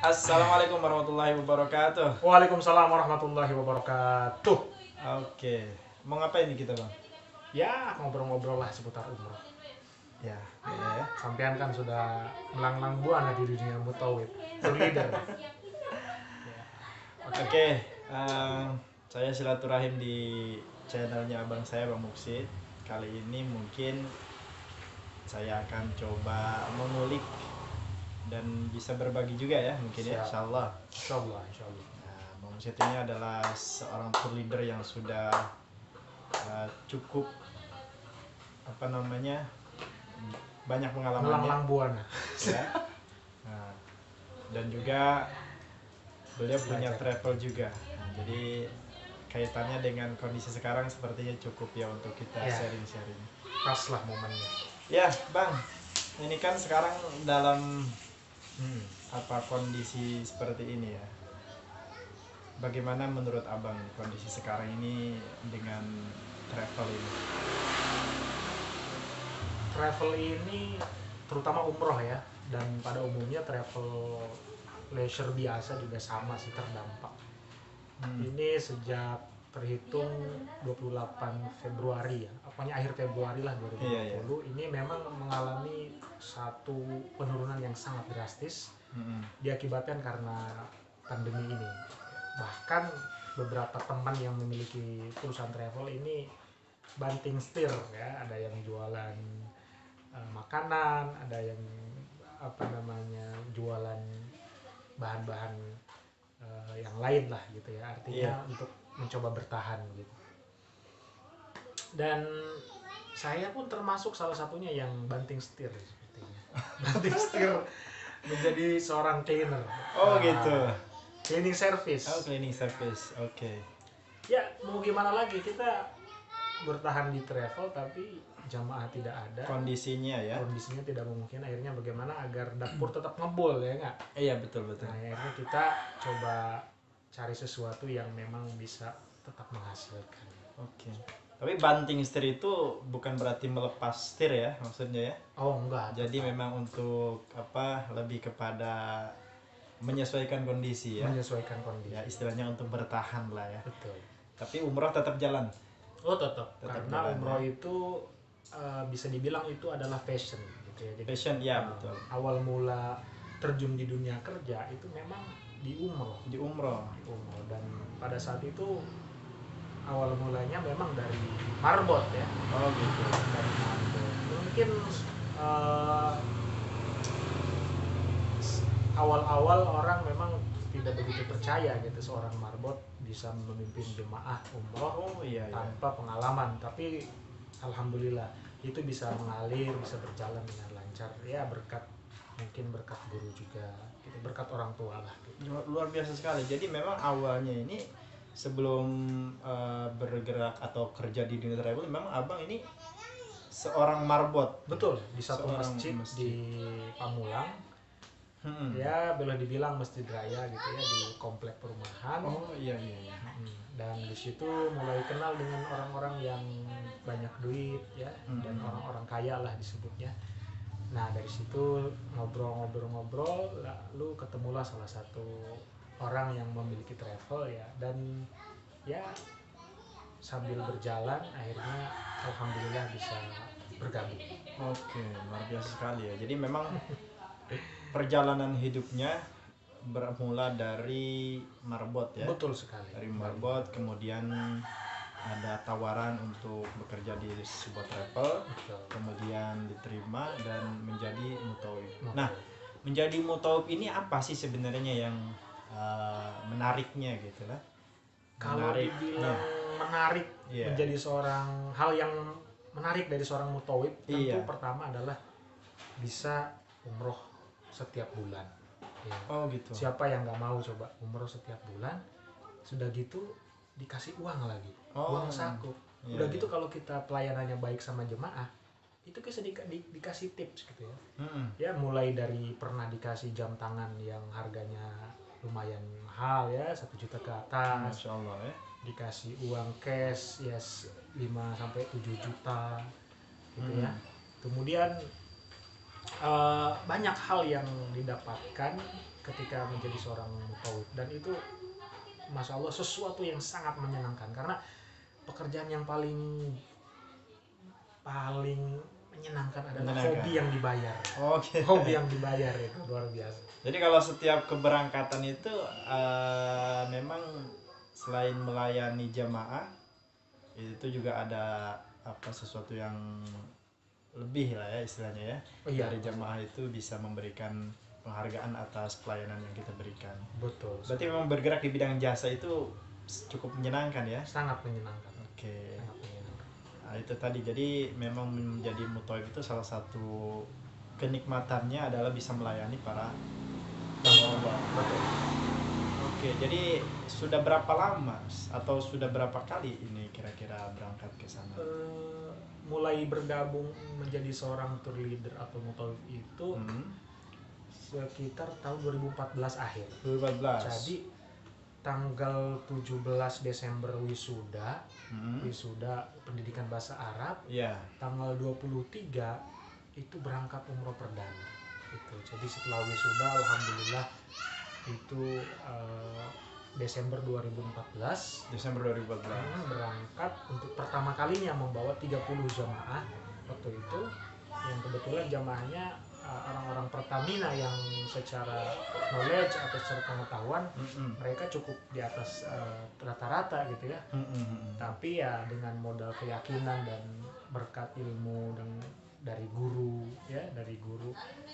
Assalamualaikum warahmatullahi wabarakatuh. Waalaikumsalam warahmatullahi wabarakatuh. Oke, mau ngapain nih kita bang? Ya, ngobrol-ngobrol lah seputar umroh. Ya, ya. Sampean kan sudah melanglang buana di dunia mutawid, tour leader. Oke, saya silaturahim di channelnya abang saya Bang Muksid. Kali ini mungkin saya akan coba mengulik dan bisa berbagi juga ya mungkin ya, Siap. insyaallah. Insyaallah, insyaallah. Nah, Bang Muksid ini adalah seorang tour leader yang sudah cukup banyak pengalamannya Melanglang buana. ya. Nah, dan juga beliau punya travel juga. Nah, jadi kaitannya dengan kondisi sekarang sepertinya cukup ya untuk kita Ya. sharing-sharing. Pas lah momennya. Ya, Bang. Ini kan sekarang dalam kondisi seperti ini ya. Bagaimana menurut Abang kondisi sekarang ini dengan travel ini? Travel ini terutama umroh ya, dan pada umumnya travel leisure biasa juga sama sih terdampak. Ini sejak terhitung 28 Februari ya, apanya akhir Februari lah 2020. Iya. Ini memang mengalami satu penurunan yang sangat drastis diakibatkan karena pandemi ini. Bahkan beberapa teman yang memiliki perusahaan travel ini banting setir ya, ada yang jualan makanan, ada yang jualan bahan-bahan yang lain lah gitu ya, artinya untuk mencoba bertahan gitu. Dan saya pun termasuk salah satunya yang banting setir sepertinya. Banting setir menjadi seorang cleaner. Gitu. Cleaning service. Cleaning service. Oke. Ya, mau gimana lagi, kita bertahan di travel tapi jamaah tidak ada. Kondisinya tidak memungkinkan, akhirnya bagaimana agar dapur tetap ngebul ya nggak? Iya, betul. Nah, akhirnya kita coba cari sesuatu yang memang bisa tetap menghasilkan. Oke. Tapi banting setir itu bukan berarti melepas setir ya maksudnya ya? Oh enggak. Jadi memang untuk lebih kepada menyesuaikan kondisi ya? Menyesuaikan kondisi. Ya istilahnya untuk bertahan lah ya. Betul. Tapi umroh tetap jalan? Oh tetap karena jalan, umroh itu bisa dibilang itu adalah passion gitu ya. Jadi, passion ya betul. Awal mula terjun di dunia kerja itu memang di umroh. Dan pada saat itu awal mulanya memang dari marbot ya. Oh gitu. Dari marbot. Mungkin awal-awal orang memang tidak begitu percaya gitu seorang marbot bisa memimpin jemaah umroh tanpa pengalaman, tapi alhamdulillah itu bisa mengalir, bisa berjalan dengan lancar ya, berkat guru juga gitu, berkat orang tua lah gitu. Luar biasa sekali. Jadi memang awalnya ini sebelum bergerak atau kerja di dunia travel, memang abang ini seorang marbot. Betul, di satu masjid di Pamulang. Ya boleh dibilang masjid raya gitu ya, di komplek perumahan. Oh iya. Dan di situ mulai kenal dengan orang-orang yang banyak duit ya, dan orang-orang kaya lah disebutnya. Nah dari situ ngobrol-ngobrol, lalu ketemulah salah satu orang yang memiliki travel ya, dan ya sambil berjalan akhirnya alhamdulillah bisa bergabung. Oke, luar biasa sekali ya. Jadi memang perjalanan hidupnya bermula dari marbot ya. Betul sekali. Dari marbot, kemudian ada tawaran untuk bekerja di sebuah travel. Betul. Kemudian diterima dan menjadi mutawib. Nah, menjadi mutawib ini apa sih sebenarnya yang menariknya gitu lah? Kalau dibilang menarik menjadi seorang hal yang menarik dari seorang mutawib, tentu pertama adalah bisa umroh setiap bulan ya. Oh gitu. Siapa yang nggak mau coba umroh setiap bulan? Sudah gitu dikasih uang lagi, uang saku. Udah gitu kalau kita pelayanannya baik sama jemaah, itu bisa dikasih tips gitu ya. Ya mulai dari pernah dikasih jam tangan yang harganya lumayan mahal ya, 1 juta ke atas. Masya Allah ya. Dikasih uang cash ya 5-7 juta gitu ya. Kemudian banyak hal yang didapatkan ketika menjadi seorang mutawif, dan itu masya Allah sesuatu yang sangat menyenangkan, karena pekerjaan yang paling menyenangkan adalah hobi yang dibayar. Oke. Hobi yang dibayar itu luar biasa. Jadi kalau setiap keberangkatan itu memang selain melayani jamaah itu juga ada sesuatu yang lebih lah ya istilahnya ya. Iya. Dari jamaah itu bisa memberikan penghargaan atas pelayanan yang kita berikan. Betul. Berarti memang bergerak di bidang jasa itu cukup menyenangkan ya? Sangat menyenangkan. Oke. Sangat menyenangkan. Nah, itu tadi, jadi memang menjadi mutawif itu salah satu kenikmatannya adalah bisa melayani para hamba. Betul. Oke, jadi sudah berapa lama atau sudah berapa kali ini kira-kira berangkat ke sana? Mulai bergabung menjadi seorang tour leader atau mutawif itu sekitar tahun 2014 akhir. 2014. Jadi tanggal 17 Desember wisuda, wisuda pendidikan bahasa Arab. Iya. Tanggal 23 itu berangkat umroh perdana. Itu. Jadi setelah wisuda alhamdulillah itu Desember 2014. Desember 2014. Berangkat untuk pertama kalinya membawa 30 jamaah waktu itu, yang kebetulan jamaahnya orang-orang Pertamina yang secara knowledge atau secara pengetahuan mereka cukup di atas rata-rata gitu ya. Tapi ya dengan modal keyakinan dan berkat ilmu dan dari guru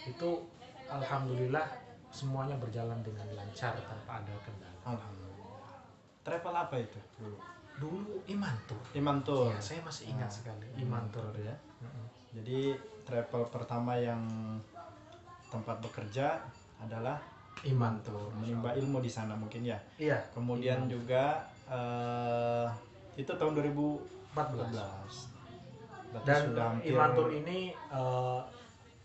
itu alhamdulillah semuanya berjalan dengan lancar tanpa ada kendala. Alhamdulillah. Travel apa itu Dulu Imantur. Imantur. Ya, saya masih ingat sekali Imantur ya. Jadi travel pertama yang tempat bekerja adalah Imantur, menimba ilmu di sana mungkin ya. Iya. Kemudian juga itu tahun 2014. Dan Imantur ini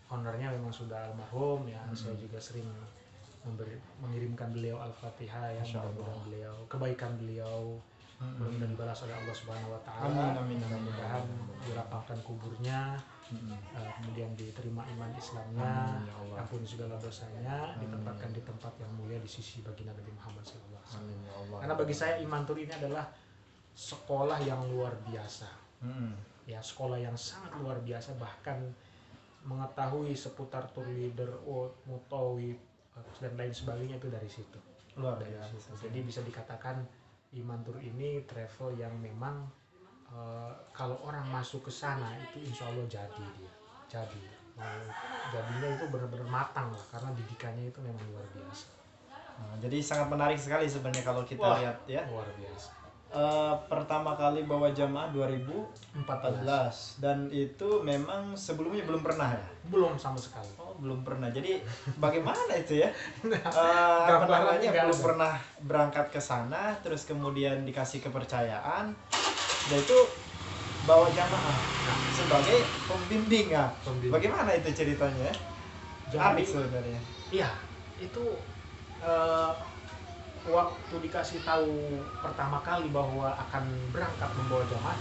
ownernya memang sudah almarhum ya. Saya juga sering mengirimkan beliau Al-Fatihah ya, mudah-mudahan beliau kebaikan beliau mudah-mudahan dibalas oleh Allah Subhanahu wa taala. Amin. Mudah-mudahan dirapahkan kuburnya, kemudian diterima iman Islamnya, ampuni segala dosanya, ditempatkan di tempat yang mulia di sisi baginda Nabi Muhammad SAW. Karena bagi saya Imantur ini adalah sekolah yang luar biasa. Ya, sekolah yang sangat luar biasa, bahkan mengetahui seputar tour leader, mutawif dan lain sebagainya itu dari situ. Luar biasa. Jadi bisa dikatakan Imantur ini travel yang memang kalau orang masuk ke sana itu insya Allah jadi dia. Jadinya itu benar-benar matang lah, karena didikannya itu memang luar biasa. Jadi sangat menarik sekali sebenarnya kalau kita lihat ya. Luar biasa. Pertama kali bawa jamaah 2014 dan itu memang sebelumnya belum pernah ya? Belum sama sekali. Oh, belum pernah. Jadi bagaimana itu ya? Gambarannya belum pernah berangkat ke sana, terus kemudian dikasih kepercayaan, dan itu bawa jamaah sebagai pembimbing ya. Bagaimana itu ceritanya? Jadi sebenarnya. Iya, itu waktu dikasih tahu pertama kali bahwa akan berangkat membawa jamaah,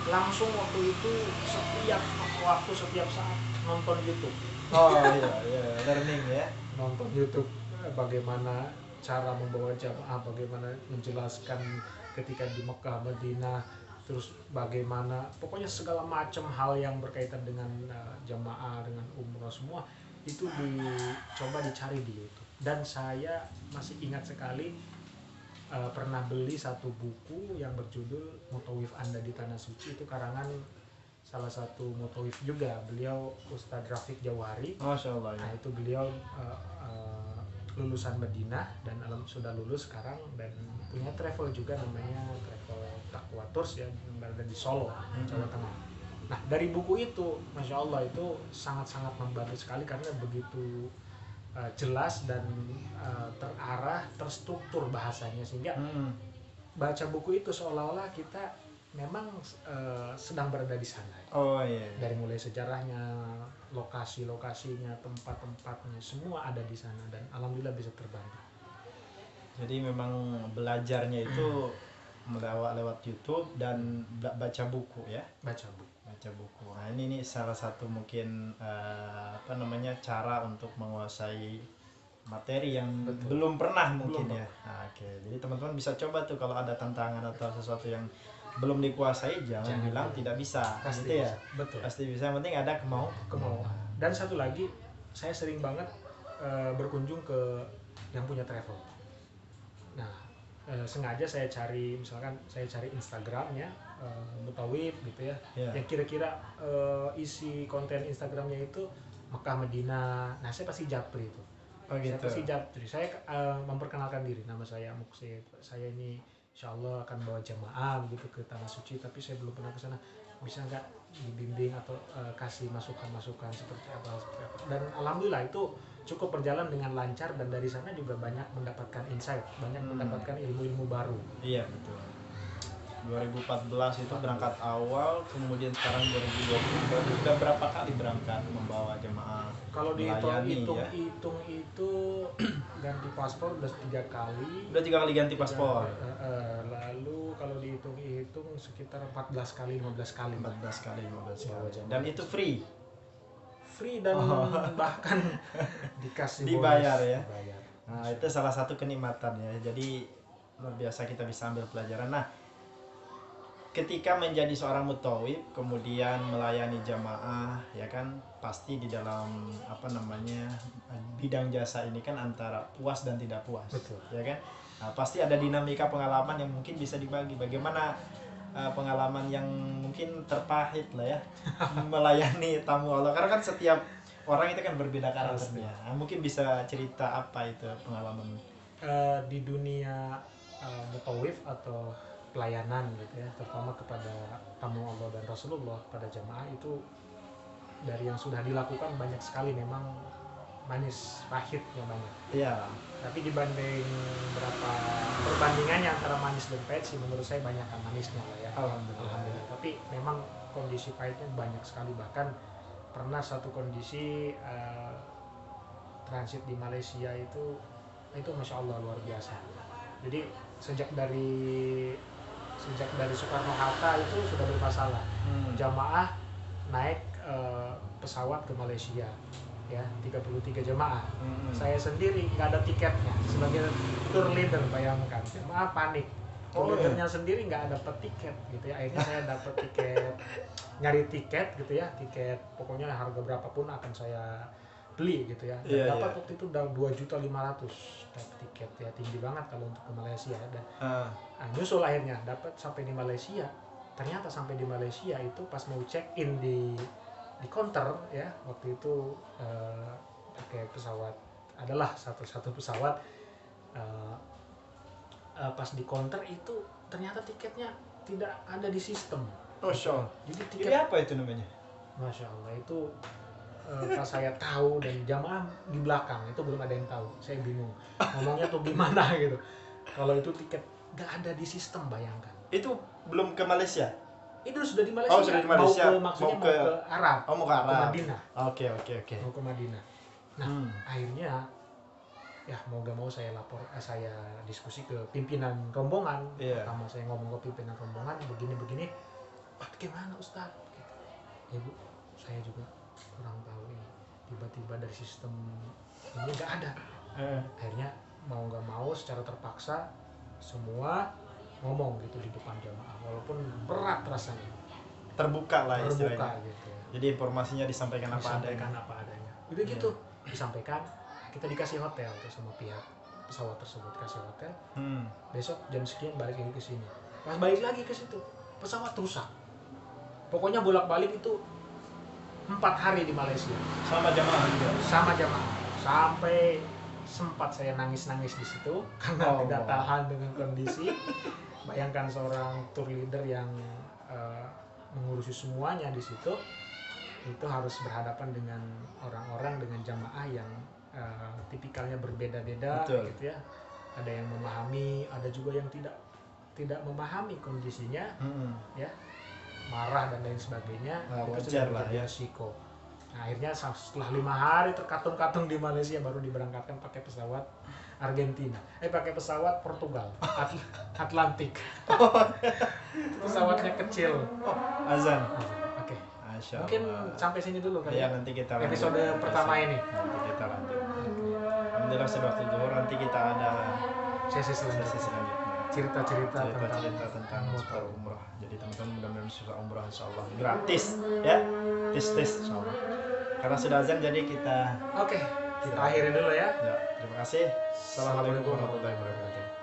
langsung waktu itu setiap saat nonton YouTube. Oh iya, learning ya. Nonton YouTube bagaimana cara membawa jamaah, bagaimana menjelaskan ketika di Mekah, Madinah, terus bagaimana pokoknya segala macam hal yang berkaitan dengan jamaah, dengan umroh, semua itu dicoba dicari di YouTube. Dan saya masih ingat sekali pernah beli satu buku yang berjudul Mutawif Anda di Tanah Suci, itu karangan salah satu mutawif juga, beliau Ustadz Rafiq Jawahari. Masya Allah. Nah itu beliau lulusan Madinah dan sudah lulus sekarang, dan punya travel juga namanya Travel Taqwa Tours ya, yang berada di Solo, Jawa Tengah. Nah dari buku itu Masya Allah itu sangat-sangat membantu sekali, karena begitu jelas dan terarah, terstruktur bahasanya, sehingga baca buku itu seolah-olah kita memang sedang berada di sana. Oh iya. Dari mulai sejarahnya, lokasi-lokasinya, tempat-tempatnya, semua ada di sana, dan alhamdulillah bisa terbantu. Jadi memang belajarnya itu lewat YouTube dan baca buku ya. Baca buku. Baca buku. Nah, ini salah satu mungkin cara untuk menguasai materi yang belum pernah mungkin ya. Nah, oke. Jadi teman-teman bisa coba tuh kalau ada tantangan atau sesuatu yang belum dikuasai, jangan bilang tidak bisa. Pasti gitu bisa. ya. Betul. Pasti bisa, yang penting ada kemauan. Dan satu lagi, saya sering banget berkunjung ke yang punya travel. Nah, sengaja saya cari, misalkan saya cari Instagramnya Mutawif gitu ya, yang kira-kira isi konten Instagramnya itu Mekah Medina. Nah, saya pasti japri itu. Saya pasti japri. Saya memperkenalkan diri, nama saya Muksid. Saya ini insya Allah akan bawa jamaah gitu ke tanah suci, tapi saya belum pernah ke sana. Bisa nggak dibimbing atau kasih masukan-masukan seperti apa. Dan alhamdulillah itu cukup berjalan dengan lancar, dan dari sana juga banyak mendapatkan insight, banyak mendapatkan ilmu-ilmu baru. Iya, betul. 2014 itu berangkat awal, kemudian sekarang 2020 sudah berapa kali berangkat membawa jemaah? Kalau dihitung itu ganti paspor udah 3 kali. Udah 3 kali ganti paspor. Lalu kalau dihitung sekitar 14 kali 15 kali. 14 kali 15 kali. Dan itu free dan bahkan dikasih dibayar bonus. ya. Nah, itu salah satu kenikmatan ya. Jadi luar biasa, kita bisa ambil pelajaran. Nah, ketika menjadi seorang mutawif kemudian melayani jamaah ya kan, pasti di dalam bidang jasa ini kan antara puas dan tidak puas. Betul. Ya kan. Nah, pasti ada dinamika pengalaman yang mungkin bisa dibagi. Bagaimana pengalaman yang mungkin terpahit lah ya melayani tamu Allah, karena kan setiap orang itu kan berbeda karakternya. Nah, mungkin bisa cerita apa itu pengalaman di dunia mutawif atau pelayanan gitu ya, terutama kepada tamu Allah dan Rasulullah, kepada jamaah, itu dari yang sudah dilakukan banyak sekali memang manis pahitnya banyak. Iya. Tapi dibanding perbandingannya antara manis dan pahit sih menurut saya banyak kan manisnya lah ya. Alhamdulillah. Tapi memang kondisi pahitnya banyak sekali. Bahkan pernah satu kondisi transit di Malaysia itu Masya Allah luar biasa. Jadi sejak dari Soekarno Hatta itu sudah bermasalah. Jamaah naik pesawat ke Malaysia ya, 33 jemaah. Saya sendiri nggak ada tiketnya sebagai tour leader, bayangkan. Jemaah panik. Tour leadernya sendiri nggak dapat tiket gitu ya. Akhirnya saya dapat tiket, nyari tiket gitu ya, tiket pokoknya harga berapapun akan saya beli gitu ya. Dan dapat waktu itu udah 2.500.000 dapat tiket ya, tinggi banget kalau untuk ke Malaysia. Dan nyusul akhirnya dapat sampai di Malaysia. Ternyata sampai di Malaysia itu pas mau check in di counter ya, waktu itu pakai pesawat, adalah satu pesawat, pas di counter itu ternyata tiketnya tidak ada di sistem. Jadi tiket apa itu namanya? Masya Allah, itu pas saya tahu dan jamaah di belakang itu belum ada yang tahu, saya bingung ngomongnya tuh gimana gitu. Kalau itu tiket nggak ada di sistem, bayangkan. Itu belum ke Malaysia? Itu sudah di Malaysia. Sudah di Malaysia. Mau ke Arab. Mau ke Arab. Ke Madinah. Oke. Mau ke Madinah. Nah, akhirnya ya mau gak mau saya diskusi ke pimpinan rombongan. Pertama saya ngomong ke pimpinan rombongan begini. Bagaimana Ustaz? Ya Bu, saya juga kurang tahu ini. Tiba-tiba dari sistem ini nggak ada. Akhirnya mau nggak mau secara terpaksa semua ngomong gitu di depan jamaah, walaupun berat rasanya. Terbuka lah istilahnya. Gitu. Jadi informasinya disampaikan apa adanya. Udah gitu disampaikan, kita dikasih hotel tuh sama pihak pesawat tersebut, kasih hotel. Besok jam sekian balik lagi ke sini. Pas balik lagi ke situ, pesawat rusak. Pokoknya bolak-balik itu 4 hari di Malaysia. Sama jamaah juga. Sama jamaah. Sampai sempat saya nangis-nangis di situ karena tidak tahan dengan kondisi. Bayangkan seorang tour leader yang mengurusi semuanya di situ, itu harus berhadapan dengan orang-orang, dengan jamaah yang tipikalnya berbeda-beda. Betul. Gitu ya. Ada yang memahami, ada juga yang tidak memahami kondisinya, ya, marah dan lain sebagainya. Itu sudah menjadi risiko. Nah, akhirnya setelah 5 hari terkatung-katung di Malaysia baru diberangkatkan pakai pesawat Argentina. Pakai pesawat Portugal, Atlantik. Pesawatnya kecil. Oh, azan. Oke. Masya Mungkin Allah. sampai sini dulu kali Ya, ya. nanti kita lanjut. Episode pertama ini. Nanti kita lanjut. Alhamdulillah sudah waktu zuhur, nanti kita ada Sesi sesi selanjutnya. selanjutnya. Cerita-cerita Tentang motor. suka umrah. Jadi teman-teman mudah-mudahan suka umrah insyaallah gratis ya. Tes insyaallah. Karena sudah azan jadi kita Oke, kita akhiri dulu ya. ya, terima kasih. Assalamualaikum warahmatullahi wabarakatuh.